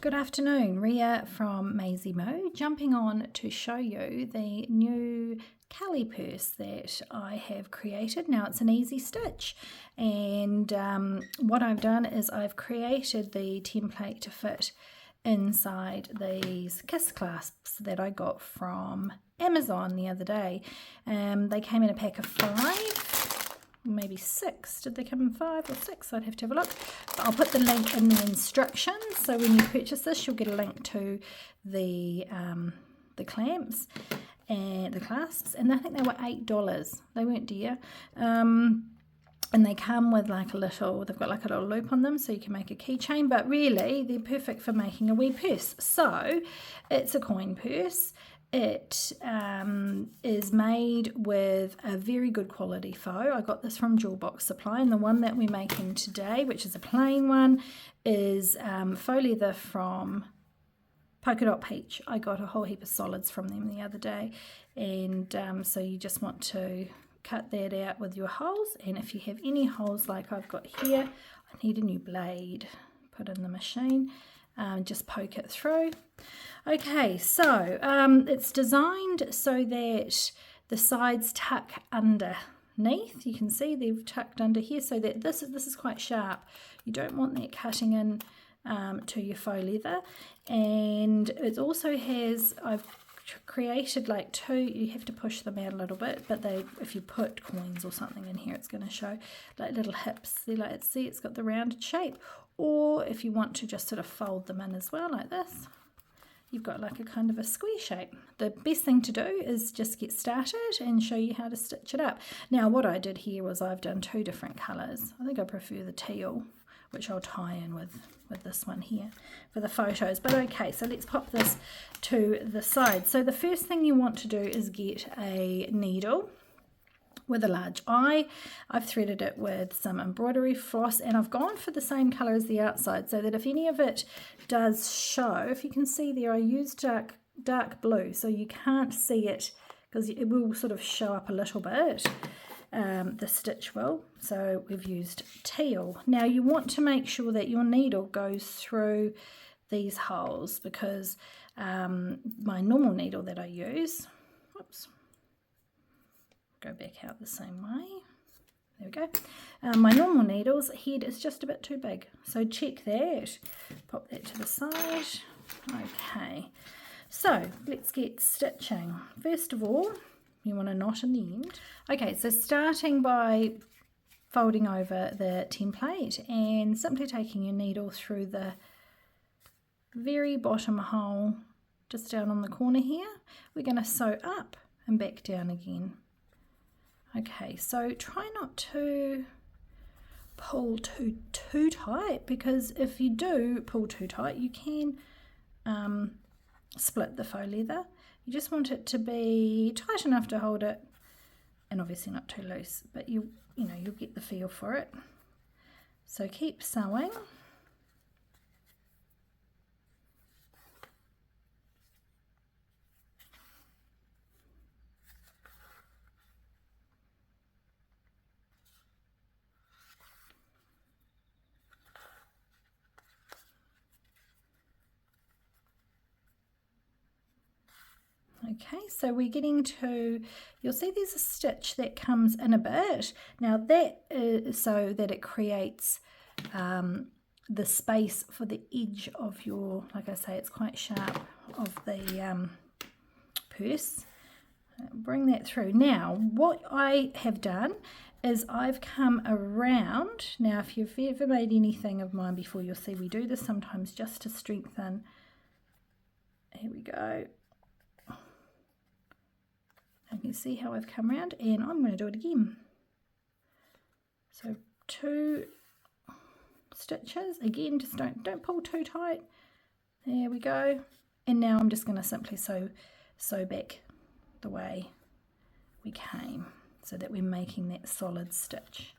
Good afternoon, Ria from Maisie Moo, jumping on to show you the new Kallie purse that I have created. Now it's an EasyStitch, and what I've done is I've created the template to fit inside these kiss clasps that I got from Amazon the other day. They came in a pack of 5. Maybe 6. Did they come in 5 or 6? I'd have to have a look. But I'll put the link in the instructions, so when you purchase this you'll get a link to the clamps and the clasps, and I think they were $8. They weren't dear. And they come with like a little, they've got like a little loop on them so you can make a keychain, but really they're perfect for making a wee purse. So it's a coin purse. It is made with a very good quality faux. I got this from Jewel Box Supply, and the one that we're making today, which is a plain one, is faux leather from Polka Dot Peach. I got a whole heap of solids from them the other day, and so you just want to cut that out with your holes, and if you have any holes like I've got here, I need a new blade, put in the machine. Just poke it through. Okay, so it's designed so that the sides tuck underneath. You can see they've tucked under here, so that this is quite sharp. You don't want that cutting in to your faux leather. And it also has, I've created like 2, you have to push them out a little bit, but if you put coins or something in here, it's going to show like little hips. See, it's got the rounded shape. Or if you want to just sort of fold them in as well like this, you've got like a kind of a square shape. The best thing to do is just get started and show you how to stitch it up. Now what I did here was I've done 2 different colours. I think I prefer the teal, which I'll tie in with this one here for the photos. But okay, so let's pop this to the side. So the first thing you want to do is get a needle with a large eye. I've threaded it with some embroidery floss, and I've gone for the same colour as the outside, so that if any of it does show, if you can see there, I used dark blue, so you can't see it because it will sort of show up a little bit. The stitch will. So we've used teal. Now you want to make sure that your needle goes through these holes, because my normal needle that I use, whoops, go back out the same way, there we go, my normal needle's head is just a bit too big, so check that, pop that to the side. Okay, so let's get stitching. First of all, you want to knot in the end. Okay, so starting by folding over the template and simply taking your needle through the very bottom hole just down on the corner here, we're going to sew up and back down again. Okay, so try not to pull too tight, because if you do pull too tight you can split the faux leather. You just want it to be tight enough to hold it, and obviously not too loose, but you'll get the feel for it. So keep sewing. Okay, so we're getting to, you'll see there's a stitch that comes in a bit. Now that is so that it creates the space for the edge of your, like I say, it's quite sharp, of the purse. Bring that through. Now what I have done is I've come around. Now if you've ever made anything of mine before, you'll see we do this sometimes just to strengthen. Here we go. And you see how I've come around, and I'm going to do it again. So 2 stitches again, just don't pull too tight. There we go. And now I'm just going to simply sew back the way we came, so that we're making that solid stitch.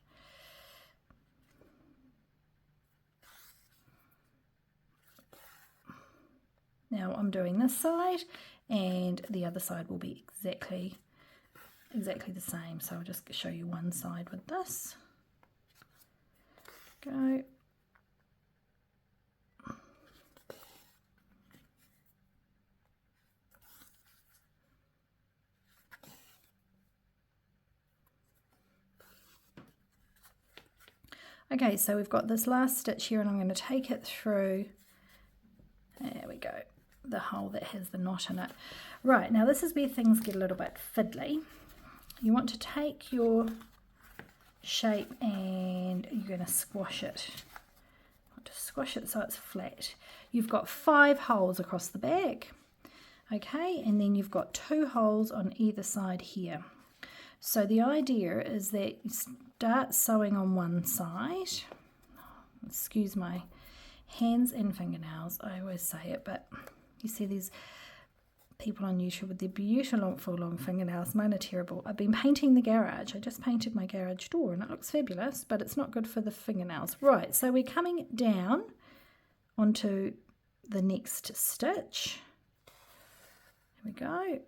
Now I'm doing this side, and the other side will be exactly the same. So I'll just show you one side with this. Go. Okay, so we've got this last stitch here and I'm going to take it through, there we go, the hole that has the knot in it. Right, now this is where things get a little bit fiddly. You want to take your shape and you're going to squash it. You want to squash it so it's flat. You've got 5 holes across the back, okay, and then you've got 2 holes on either side here. So the idea is that you start sewing on one side. Excuse my hands and fingernails, I always say it, but you see these people on YouTube with their beautiful long fingernails. Mine are terrible. I've been painting the garage. I just painted my garage door and it looks fabulous, but it's not good for the fingernails. Right, so we're coming down onto the next stitch. There we go.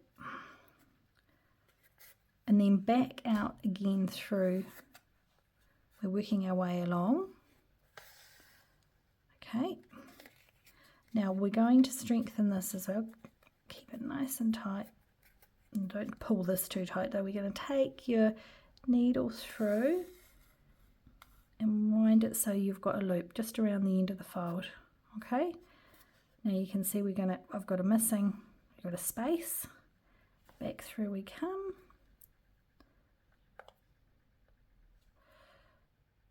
And then back out again through. We're working our way along. Okay. Now we're going to strengthen this as well. Keep it nice and tight. And don't pull this too tight though. We're going to take your needle through and wind it so you've got a loop just around the end of the fold. Okay. Now you can see I've got a space. Back through we come.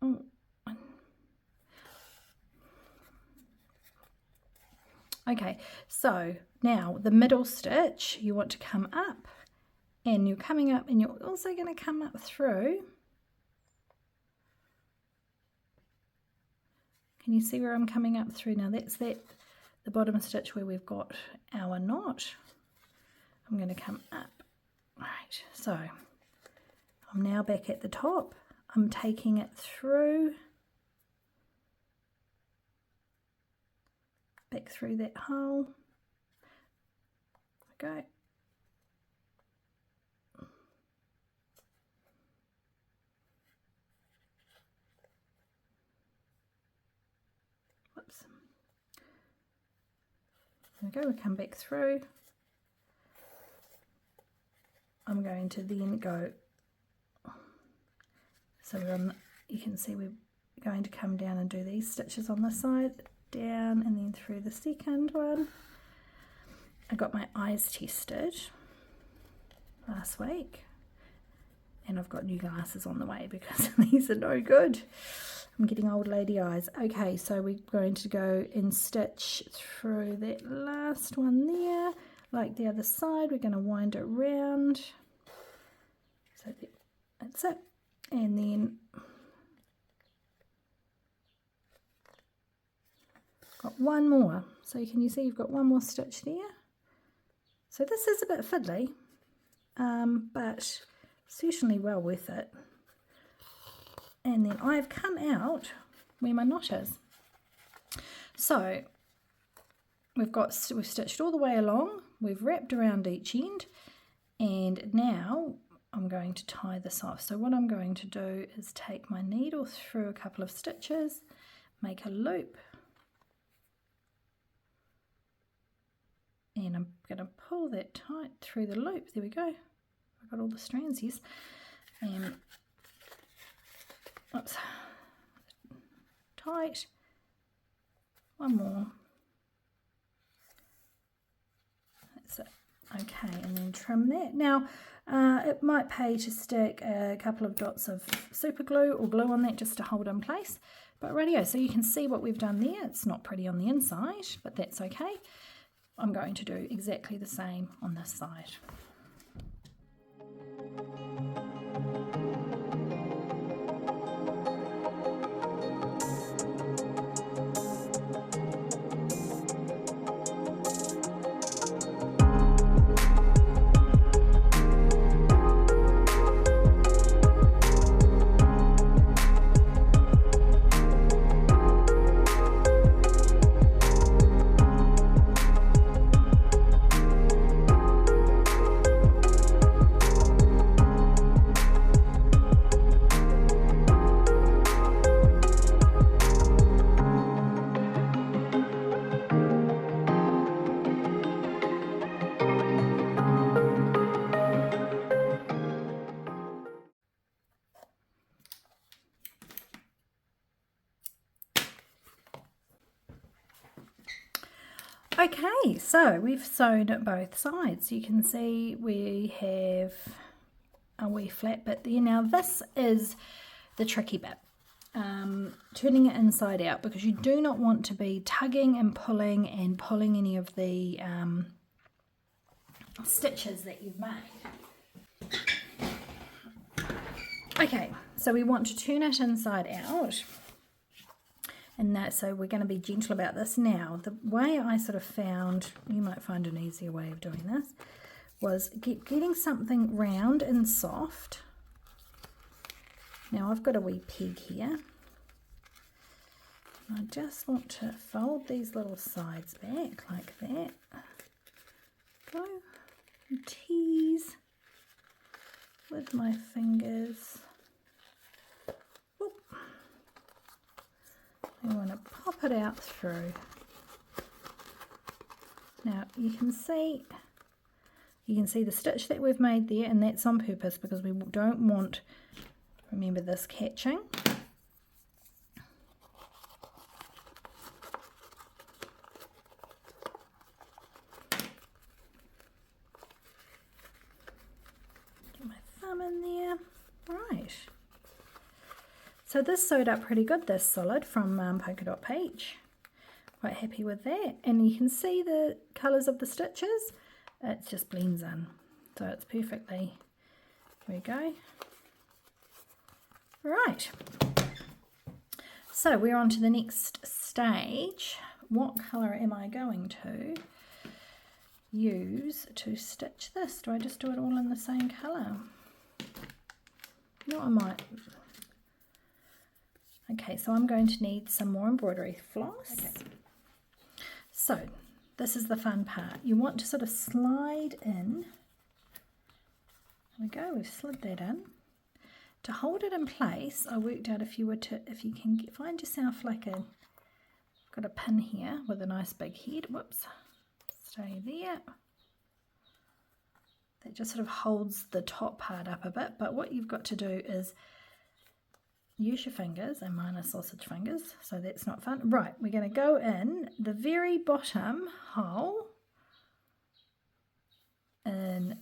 Oh. Okay, so now the middle stitch, you want to come up and you're coming up and you're also going to come up through. Can you see where I'm coming up through? Now that's the bottom stitch where we've got our knot. I'm going to come up. Right, so I'm now back at the top. I'm taking it through, back through that hole. Okay. Whoops. There we go, we come back through. I'm going to then go, so you can see we're going to come down and do these stitches on this side, down and then through the second one. I got my eyes tested last week and I've got new glasses on the way because these are no good. I'm getting old lady eyes. Okay, so we're going to go and stitch through that last one there, like the other side. We're going to wind it round. So that's it. And then got one more. So can you see you've got one more stitch there? So this is a bit fiddly, but certainly well worth it. And then I've come out where my knot is. So we've stitched all the way along, we've wrapped around each end, and now I'm going to tie this off. So what I'm going to do is take my needle through a couple of stitches, make a loop, and I'm going to pull that tight through the loop. There we go. I've got all the strands, yes. And oops, tight, one more. That's it. Okay, and then trim that. Now, it might pay to stick a couple of dots of super glue or glue on that just to hold in place. But rightio, so you can see what we've done there. It's not pretty on the inside, but that's okay. I'm going to do exactly the same on this side. Okay, so we've sewn both sides. You can see we have a wee flat bit there. Now this is the tricky bit, turning it inside out, because you do not want to be tugging and pulling any of the stitches that you've made. Okay, so we want to turn it inside out, and so we're going to be gentle about this. Now, the way I sort of found, you might find an easier way of doing this, was getting something round and soft. Now I've got a wee peg here. I just want to fold these little sides back like that. Go and tease with my fingers. Whoop. I want to pop it out through. Now you can see the stitch that we've made there, and that's on purpose because we don't want, remember, this catching. Get my thumb in there. Right. So this sewed up pretty good, this solid from Polka Dot Peach. Quite happy with that. And you can see the colours of the stitches. It just blends in, so it's perfectly, there we go. Right, so we're on to the next stage. What colour am I going to use to stitch this? Do I just do it all in the same colour? No, I might. Okay, so I'm going to need some more embroidery floss. Okay. So this is the fun part. You want to sort of slide in. There we go, we've slid that in. To hold it in place, I worked out if you can find yourself like got a pin here with a nice big head. Whoops, stay there. That just sort of holds the top part up a bit, but what you've got to do is use your fingers, and mine are sausage fingers, so that's not fun. Right, we're going to go in the very bottom hole, and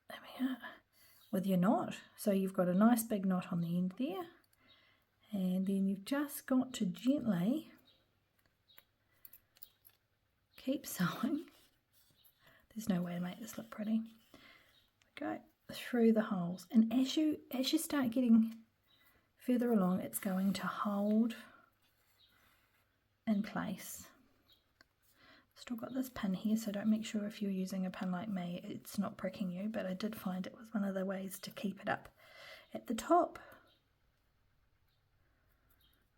there we are, with your knot. So you've got a nice big knot on the end there, and then you've just got to gently keep sewing. There's no way to make this look pretty. Go through the holes, and as you start getting further along, it's going to hold in place. Still got this pin here, so don't make sure if you're using a pin like me it's not pricking you, but I did find it was one of the ways to keep it up at the top.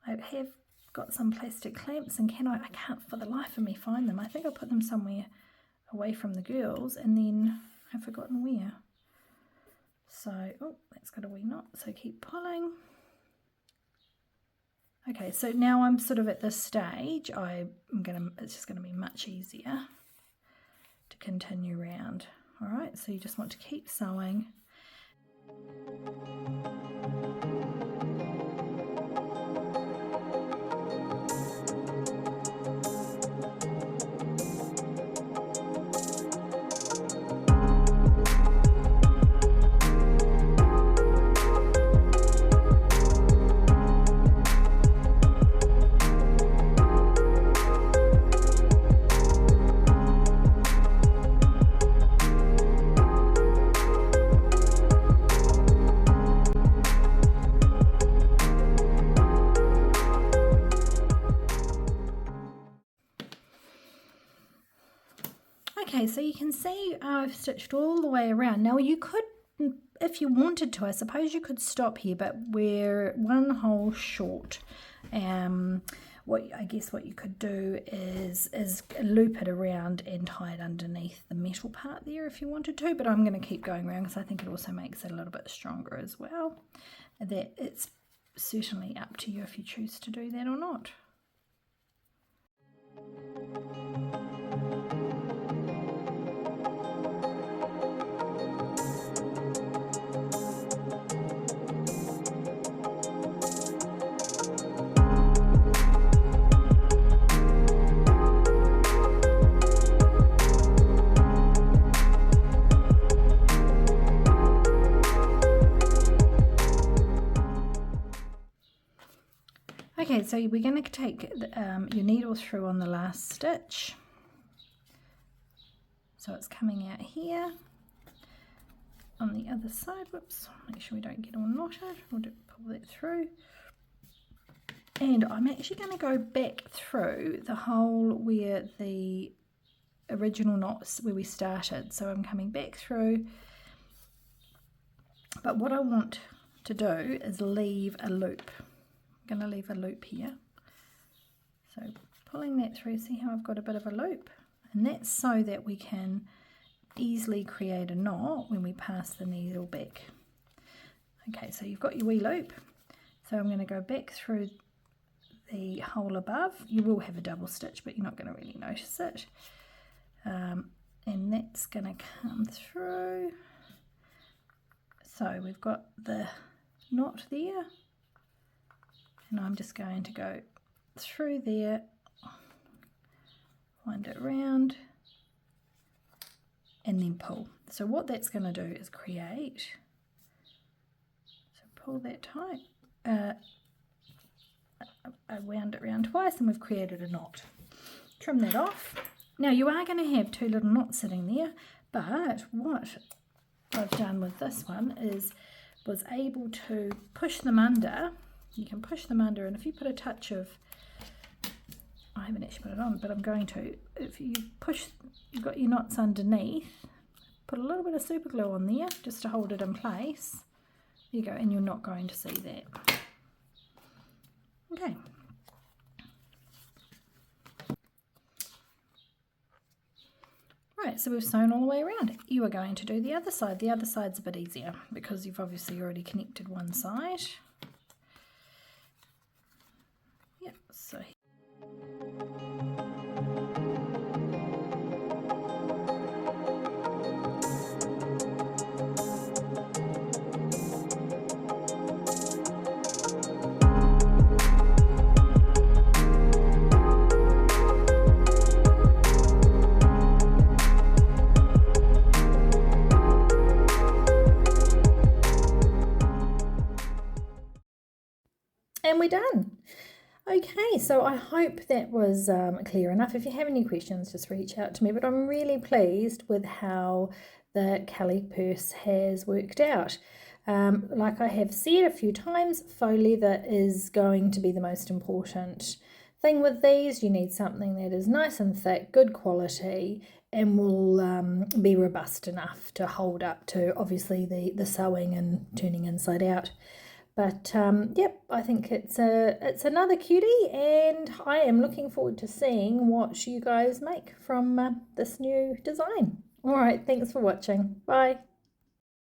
I have got some plastic clamps, and I can't for the life of me find them. I think I put them somewhere away from the girls and then I've forgotten where. So, oh, that's got a wee knot, so keep pulling. Okay, so now I'm sort of at this stage, it's just going to be much easier to continue round. All right, so you just want to keep sewing. Okay, so you can see I've stitched all the way around. Now you could, if you wanted to, I suppose you could stop here, but we're one hole short. I guess what you could do is loop it around and tie it underneath the metal part there if you wanted to, but I'm going to keep going around because I think it also makes it a little bit stronger as well. That it's certainly up to you if you choose to do that or not. so we're going to take your needle through on the last stitch. So it's coming out here. On the other side, whoops, make sure we don't get all knotted. We'll pull that through. And I'm actually going to go back through the hole where the original knots, where we started. So I'm coming back through. But what I want to do is leave a loop. I'm going to leave a loop here. So pulling that through, see how I've got a bit of a loop? And that's so that we can easily create a knot when we pass the needle back. Okay, so you've got your wee loop. So I'm going to go back through the hole above. You will have a double stitch, but you're not going to really notice it. And that's going to come through. So we've got the knot there. And I'm just going to go through there, wind it around, and then pull. So what that's going to do is create, so pull that tight, I wound it around twice and we've created a knot. Trim that off. Now you are going to have two little knots sitting there, but what I've done with this one is was able to push them under. You can push them under, and if you put a touch of, I haven't actually put it on, but I'm going to, if you push, you've got your knots underneath, put a little bit of super glue on there just to hold it in place. There you go, and you're not going to see that. Okay. Right, so we've sewn all the way around. You are going to do the other side. The other side's a bit easier because you've obviously already connected one side. Yep, so and we're done. Okay, so I hope that was clear enough. If you have any questions, just reach out to me. But I'm really pleased with how the Kallie purse has worked out. Like I have said a few times, faux leather is going to be the most important thing with these. You need something that is nice and thick, good quality, and will be robust enough to hold up to obviously the sewing and turning inside out. But yep, I think it's another cutie, and I am looking forward to seeing what you guys make from this new design. All right, thanks for watching. Bye.